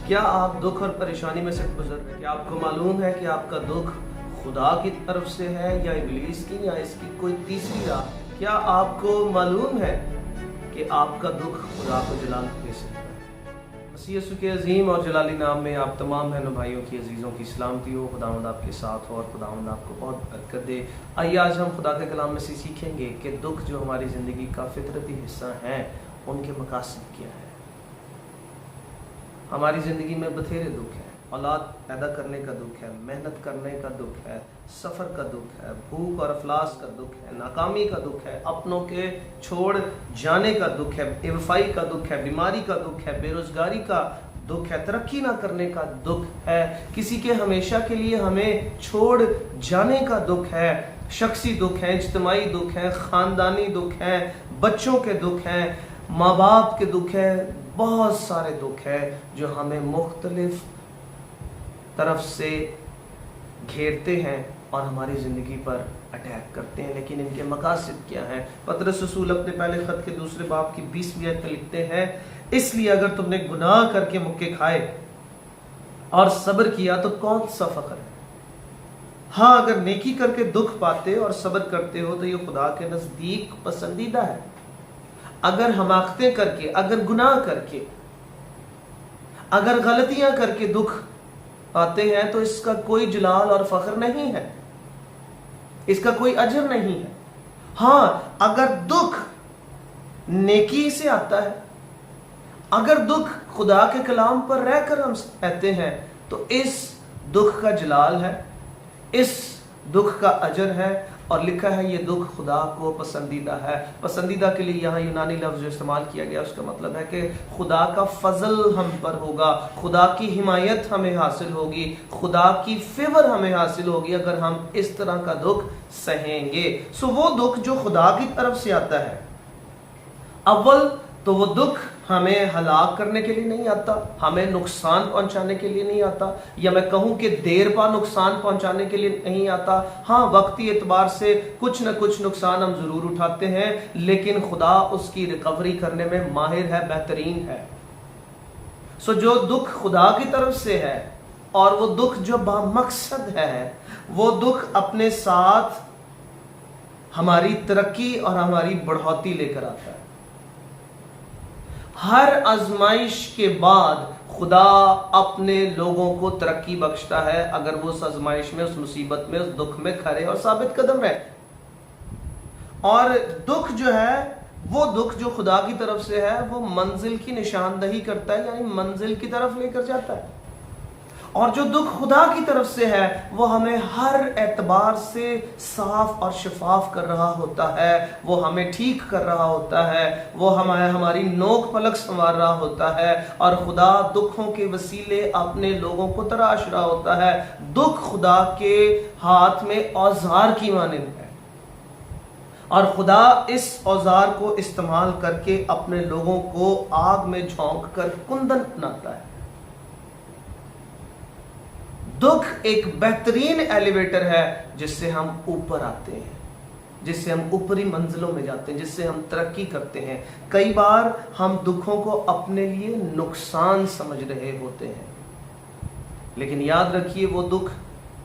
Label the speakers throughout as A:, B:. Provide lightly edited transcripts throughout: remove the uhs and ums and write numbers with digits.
A: क्या आप दुख और परेशानी में से गुजर रहे हैं? क्या आपको मालूम है कि आपका दुख खुदा की तरफ से है या इब्लीस की या इसकी कोई तीसरी राह? क्या आपको मालूम है कि आपका दुख खुदा को जलाल दे सकता है? मसीह यीशु के अजीम और जलाली नाम में आप तमाम बहनों भाइयों की अजीज़ों की सलामती हो। खुदावंद आपके साथ हो और खुदावंद आपको बहुत बरकत दे। आइए आज हम खुदा के कलाम में से सीखेंगे कि दुख जो हमारी ज़िंदगी का फितरती हिस्सा है उनके मकासद क्या है। हमारी ज़िंदगी में बथेरे दुख हैं। औलाद पैदा करने का दुख है, मेहनत करने का दुख है, सफ़र का दुख है, भूख और अफलास का दुख है, नाकामी का दुख है, अपनों के छोड़ जाने का दुख है, बेवफाई का दुख है, बीमारी का दुख है, बेरोजगारी का दुख है, तरक्की ना करने का दुख है, किसी के हमेशा के लिए हमें छोड़ जाने का दुख है, शख्सी दुख है, इज्तिमाई दुख है, ख़ानदानी दुख है, बच्चों के दुख हैं, माँ बाप के दुख है, बहुत सारे दुख है जो हमें मुख्तलिफ तरफ से घेरते हैं और हमारी ज़िंदगी पर अटैक करते हैं। लेकिन इनके मकासद क्या हैं? पतरस रसूल अपने पहले ख़त के दूसरे बाब की 20वीं आयत में लिखते हैं, इसलिए अगर तुमने गुनाह करके मुक्के खाए और सब्र किया तो कौन सा फ़ख्र है। हाँ, अगर नेकी करके दुख पाते और सब्र करते हो तो ये खुदा के नज़दीक पसंदीदा है। अगर हमाकतें करके, अगर गुनाह करके, अगर गलतियां करके दुख आते हैं तो इसका कोई जलाल और फख्र नहीं है, इसका कोई अजर नहीं है। हाँ, अगर दुख नेकी से आता है, अगर दुख खुदा के कलाम पर रहकर हम कहते हैं तो इस दुख का जलाल है, इस दुख का अजर है। और लिखा है ये दुख खुदा को पसंदीदा है। पसंदीदा के लिए यहाँ यूनानी लफ्ज़ जो इस्तेमाल किया गया उसका मतलब है कि खुदा का फजल हम पर होगा, खुदा की हिमायत हमें हासिल होगी, खुदा की फेवर हमें हासिल होगी अगर हम इस तरह का दुख सहेंगे। सो वो दुख जो खुदा की तरफ से आता है, अव्वल तो वो दुख हमें हलाक करने के लिए नहीं आता, हमें नुकसान पहुंचाने के लिए नहीं आता, या मैं कहूं कि देर पा नुकसान पहुंचाने के लिए नहीं आता। हाँ, वक्ती एतबार से कुछ न कुछ नुकसान हम जरूर उठाते हैं, लेकिन खुदा उसकी रिकवरी करने में माहिर है, बेहतरीन है। सो जो दुख खुदा की तरफ से है और वो दुख जो बामकसद है, वो दुख अपने साथ हमारी तरक्की और हमारी बढ़ोतरी लेकर आता है। हर आजमाइश के बाद खुदा अपने लोगों को तरक्की बख्शता है अगर वो उस आजमाइश में, उस मुसीबत में, उस दुख में खड़े और साबित कदम रहे। और दुख जो है, वो दुख जो खुदा की तरफ से है, वो मंजिल की निशानदही करता है, यानी मंजिल की तरफ लेकर जाता है। और जो दुख खुदा की तरफ से है वो हमें हर एतबार से साफ और शफाफ कर रहा होता है, वो हमें ठीक कर रहा होता है, वो हमारी नोक पलक संवार रहा होता है। और खुदा दुखों के वसीले अपने लोगों को तराश रहा होता है। दुख खुदा के हाथ में औजार की मानिंद है और खुदा इस औजार को इस्तेमाल करके अपने लोगों को आग में झोंक कर कुंदन बनाता है। दुख एक बेहतरीन एलिवेटर है जिससे हम ऊपर आते हैं, जिससे हम ऊपरी मंजिलों में जाते हैं, जिससे हम तरक्की करते हैं। कई बार हम दुखों को अपने लिए नुकसान समझ रहे होते हैं, लेकिन याद रखिए वो दुख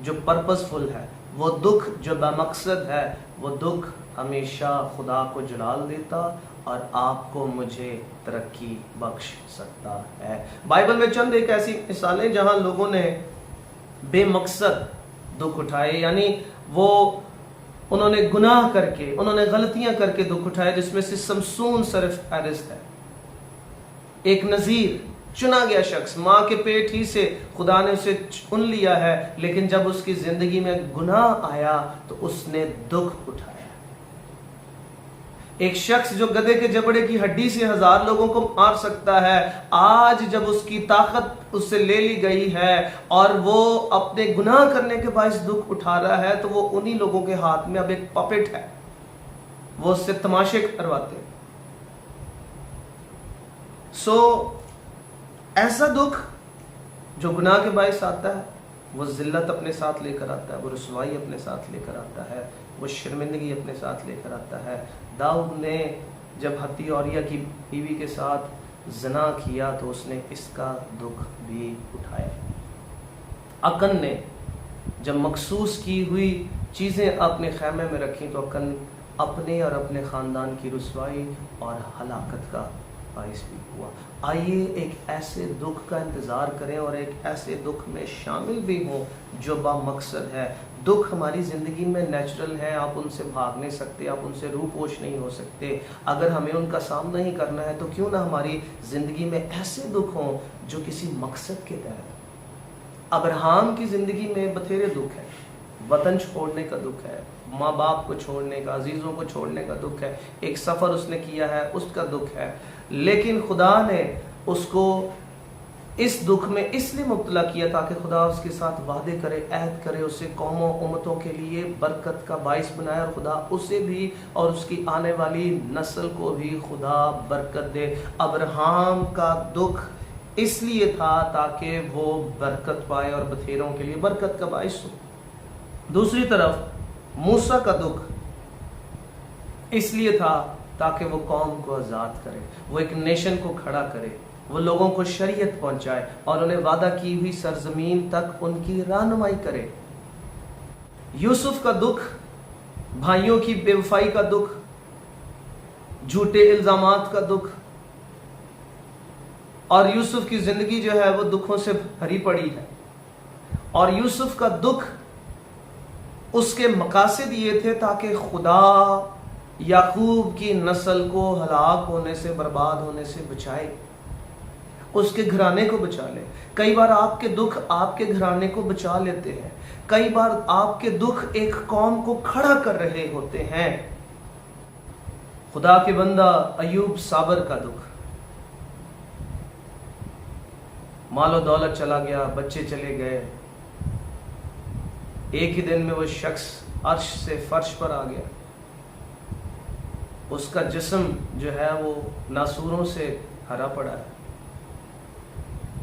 A: जो पर्पसफुल है, वो दुख जो बामकसद है, वो दुख हमेशा खुदा को जलाल देता और आपको मुझे तरक्की बख्श सकता है। बाइबल में चंद एक ऐसी मिसालें जहां लोगों ने बेमकसद दुख उठाए, यानी वो उन्होंने गुनाह करके, उन्होंने गलतियां करके दुख उठाए, जिसमें से समसून सिर्फ फहरिस्त है। एक नजीर, चुना गया शख्स, माँ के पेट ही से खुदा ने उसे चुन लिया है, लेकिन जब उसकी जिंदगी में गुनाह आया तो उसने दुख उठाया। एक शख्स जो गधे के जबड़े की हड्डी से 1000 लोगों को मार सकता है, आज जब उसकी ताकत उससे ले ली गई है और वो अपने गुनाह करने के बायस दुख उठा रहा है, तो वो उन्हीं लोगों के हाथ में अब एक पपेट है, वो उससे तमाशे करवाते हैं। ऐसा दुख जो गुनाह के बायस आता है, वो जिल्लत अपने साथ लेकर आता है, वो रुसवाई अपने साथ लेकर आता है, वो शर्मिंदगी अपने साथ लेकर आता है। दाऊद ने जब हत्ती औरिया की बीवी के साथ ज़ना किया तो उसने इसका दुख भी उठाया। अकन ने जब मखसूस की हुई चीज़ें अपने खैमे में रखी तो अकन अपने और अपने ख़ानदान की रुसवाई और हलाकत का बाइस भी हुआ। आइए एक ऐसे दुख का इंतज़ार करें और एक ऐसे दुख में शामिल भी हों जो बामकसद है। दुख हमारी ज़िंदगी में नेचुरल है, आप उनसे भाग नहीं सकते, आप उनसे रूपोश नहीं हो सकते। अगर हमें उनका सामना ही करना है तो क्यों ना हमारी ज़िंदगी में ऐसे दुख हों जो किसी मकसद के तहत। अब्राहम की ज़िंदगी में बथेरे दुख है, वतन छोड़ने का दुख है, माँ बाप को छोड़ने का, अजीज़ों को छोड़ने का दुख है, एक सफ़र उसने किया है उसका दुख है। लेकिन खुदा ने उसको इस दुख में इसलिए मुब्तला किया ताकि खुदा उसके साथ वादे करे, अहद करे, उसे कौमों उम्मतों के लिए बरकत का बाइस बनाए और खुदा उसे भी और उसकी आने वाली नस्ल को भी खुदा बरकत दे। अब्राहम का दुख इसलिए था ताकि वो बरकत पाए और बथेरों के लिए बरकत का बाइस हो। दूसरी तरफ मूसा का दुख इसलिए था ताकि वो कौम को आज़ाद करे, वो एक नेशन को खड़ा करे, वो लोगों को शरीयत पहुंचाए और उन्हें वादा की हुई सरजमीन तक उनकी रहनुमाई करे। यूसुफ का दुख, भाइयों की बेवफाई का दुख, झूठे इल्जामात का दुख, और यूसुफ की जिंदगी जो है वो दुखों से भरी पड़ी है। और यूसुफ का दुख उसके मकासद ये थे ताकि खुदा याकूब की नस्ल को हलाक होने से, बर्बाद होने से बचाए, उसके घराने को बचा ले। कई बार आपके दुख आपके घराने को बचा लेते हैं, कई बार आपके दुख एक कौम को खड़ा कर रहे होते हैं। खुदा के बंदा अयूब साबर का दुख, मालो दौलत चला गया, बच्चे चले गए, एक ही दिन में वो शख्स अर्श से फर्श पर आ गया, उसका जिस्म जो है वो नासूरों से हरा पड़ा है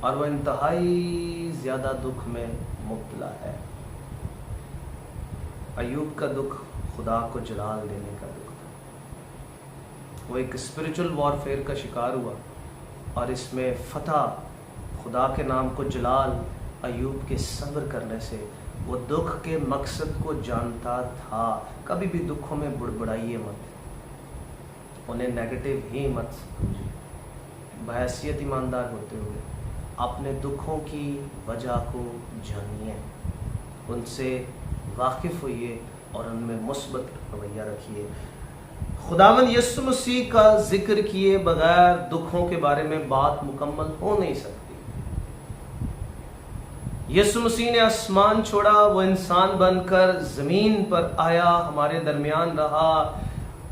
A: और वह इंतहाई ज्यादा दुख में मुब्तला है। अयूब का दुख खुदा को जलाल देने का दुख था। वो एक स्पिरिचुअल वॉरफेयर का शिकार हुआ और इसमें फतह खुदा के नाम को जलाल अयूब के सब्र करने से, वो दुख के मकसद को जानता था। कभी भी दुखों में बुड़बुड़ाइए मत, उन्हें नेगेटिव ही मत समझिए। बहैसियत ईमानदार होते हुए अपने दुखों की वजह को जानिए, उनसे वाकिफ़ होइए और उनमें मुस्बत रवैया रखिए। खुदावंद यीशु मसीह का जिक्र किए बगैर दुखों के बारे में बात मुकम्मल हो नहीं सकती। यीशु मसीह ने आसमान छोड़ा, वो इंसान बनकर ज़मीन पर आया, हमारे दरमियान रहा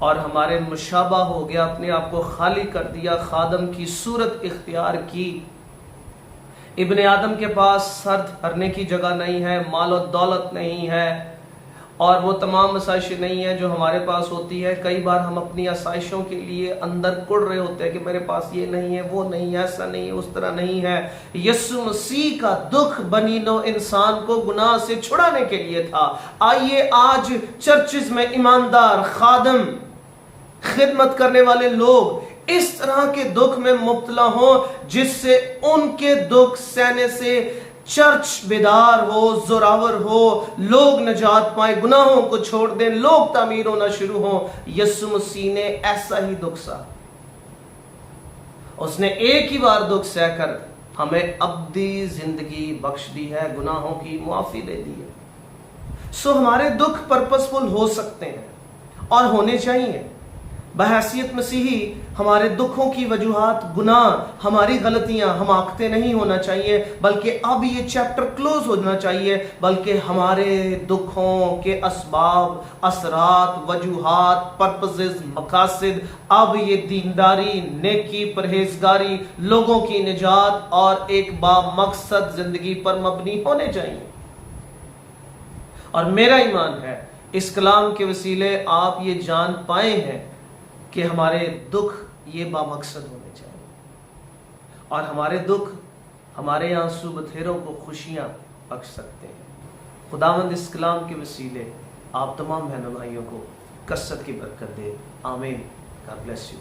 A: और हमारे मुशाबा हो गया, अपने आप को खाली कर दिया, खादम की सूरत इख्तियार की। इब्ने आदम के पास सर धरने की जगह नहीं है, माल और दौलत नहीं है और वो तमाम आसाइशें नहीं है जो हमारे पास होती है। कई बार हम अपनी आसाइशों के लिए अंदर कुड़ रहे होते हैं कि मेरे पास ये नहीं है, वो नहीं है, ऐसा नहीं है, उस तरह नहीं है। यीशु मसीह का दुख बनी नौ इंसान को गुनाह से छुड़ाने के लिए था। आइए आज चर्चिज में ईमानदार खादम, खिदमत करने वाले लोग इस तरह के दुख में मुब्तला हो जिससे उनके दुख सहने से चर्च बेदार हो, जोरावर हो, लोग नजात पाए, गुनाहों को छोड़ दें, लोग तामीर होना शुरू हो। यीशु मसीह ने ऐसा ही दुख सहा, उसने एक ही बार दुख सहकर हमें अब्दी जिंदगी बख्श दी है, गुनाहों की मुआफी दे दी है। सो हमारे दुख पर्पसफुल हो सकते हैं और होने चाहिए। बहैसियत मसीही हमारे दुखों की वजूहात, गुनाह, हमारी गलतियां, हमाकतें नहीं होना चाहिए, बल्कि अब ये चैप्टर क्लोज होना चाहिए, बल्कि हमारे दुखों के असबाब, असरात, वजूहात, पर्पसेस, मकासद अब ये दीनदारी, नेकी, परहेजगारी, लोगों की निजात और एक बामकसद जिंदगी पर मबनी होने चाहिए। और मेरा ईमान है इस कलाम के वसीले आप ये जान पाए हैं कि हमारे दुख ये बामकसद होने चाहिए और हमारे दुख, हमारे आंसू बथेरों को खुशियां बख्श सकते हैं। खुदावंद इस कलाम के वसीले आप तमाम बहनों भाइयों को कसरत की बरकत दे। आमीन। God bless you.